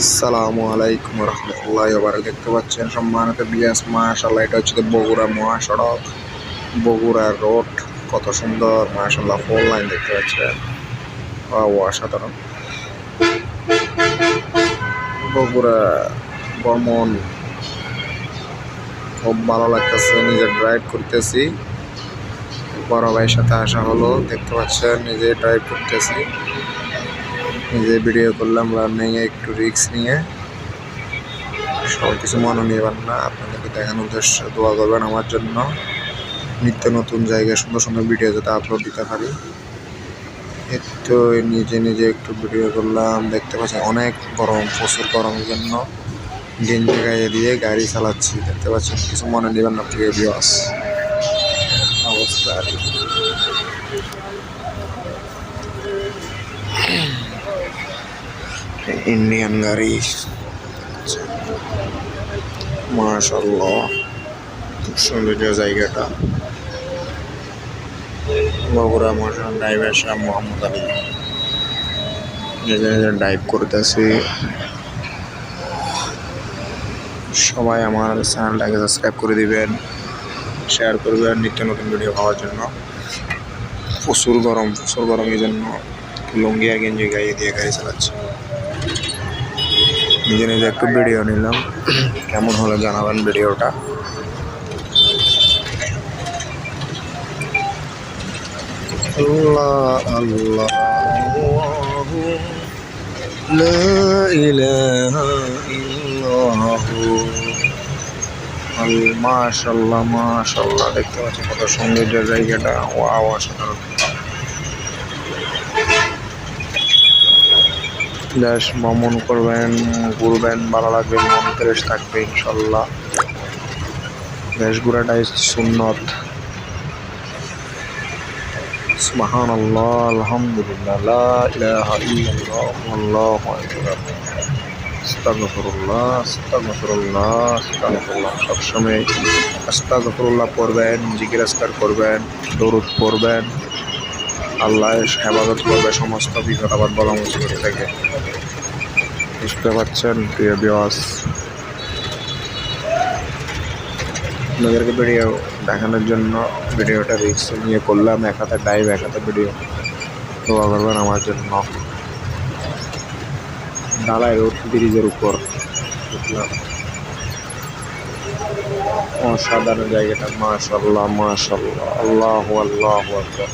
আসসালামু আলাইকুম রহমতুল্লাহি ওয়া বারাকাতুহু। দেখতে পাচ্ছেন সম্মানিত বিয়াস, মাশাআল্লাহ, এটা হচ্ছে বগুড়া মহাসড়ক, বগুড়া রোড। কত সুন্দর মাশাআল্লাহ, ফোর লাইন দেখতে পাচ্ছেন। ওয়াও, অসাধারণ। বগুড়া ভ্রমণ খুব ভালো লাগতেছে, নিজে ড্রাইভ করতেছি, বড় ভাইয়ের সাথে আসা হলো। দেখতে পাচ্ছেন নিজে ড্রাইভ করতেছি, নিজে ভিডিও করলাম রানিং এ, একটু রিস্ক নিয়ে। সব কিছু মনে নেবেন না, আপনাদেরকে দেখানোর উদ্দেশ্যে দোয়া করবেন আমার জন্য। নিত্য নতুন জায়গায় সুন্দর সুন্দর ভিডিও যাতে আপলোড দিতে পারি। একটু নিজে নিজে একটু ভিডিও করলাম। দেখতে পাচ্ছেন অনেক গরম, প্রচুর গরমের জন্য গেঞ্জি গায়ে দিয়ে গাড়ি চালাচ্ছি। দেখতে পাচ্ছেন, কিছু মনে নেবেন না প্রিয় ভিউয়ার্স। অবস্থা ইন্ডিয়ান গাড়ি, মাশাআল্লাহ, খুব সুন্দর জায়গাটা। বগুড়া মোশন ড্রাইভার শাহ মোহাম্মদ আলী নিজে নিজে ড্রাইভ করতেছি। সবাই আমার চ্যানেলটাকে সাবস্ক্রাইব করে দিবেন, শেয়ার করবেন নিত্য নতুন ভিডিও পাওয়ার জন্য। প্রচুর গরম, এই জন্য লুঙ্গি আর গেঞ্জি গায়ে দিয়ে গাড়ি চালাচ্ছি। নিজে নিজে একটু ভিডিও নিলাম, কেমন হলো জানাবেন ভিডিওটা। আল্লাহ আল্লাহ লা ইলাহা ইল্লাল্লাহু। মাশাআল্লাহ মাশাআল্লাহ, দেখতে পাচ্ছি কত সৌন্দর্য জায়গাটা। ওয়াও, অসাধারণ। দেশ ভ্রমণ করবেন, ঘুরবেন, ভালো লাগবে, মন ফ্রেশ থাকবে ইনশাল্লাহ। দেশ ঘোরাটাই সুন্নত। সুবহানাল্লাহ, আলহামদুলিল্লাহ, লা ইলাহা ইল্লাল্লাহ, আল্লাহু আকবার, আস্তাগফিরুল্লাহ, আস্তাগফিরুল্লাহ, আস্তাগফিরুল্লাহ। সবসময় আস্তাগফিরুল্লাহ পড়বেন, জিকির আজকার করবেন, দরুদ পড়বেন। আল্লাহ হেফাজত করবে সমস্ত বিপদ আপদ বলা মুসিবত থেকে। বুঝতে পারছেন প্রিয় ভিউয়ার্স? আপনাদেরকে ভিডিও দেখানোর জন্য ভিডিওটা রিস্ক নিয়ে করলাম। এক হাতে ড্রাইভ, এক হাতে ভিডিও। দোয়া করবেন আমার জন্য। ঢালাই রোড, ব্রিজের উপর উঠলাম। অসাধারণ জায়গাটা, মাশাআল্লাহ মাশাআল্লাহ, আল্লাহু আকবার।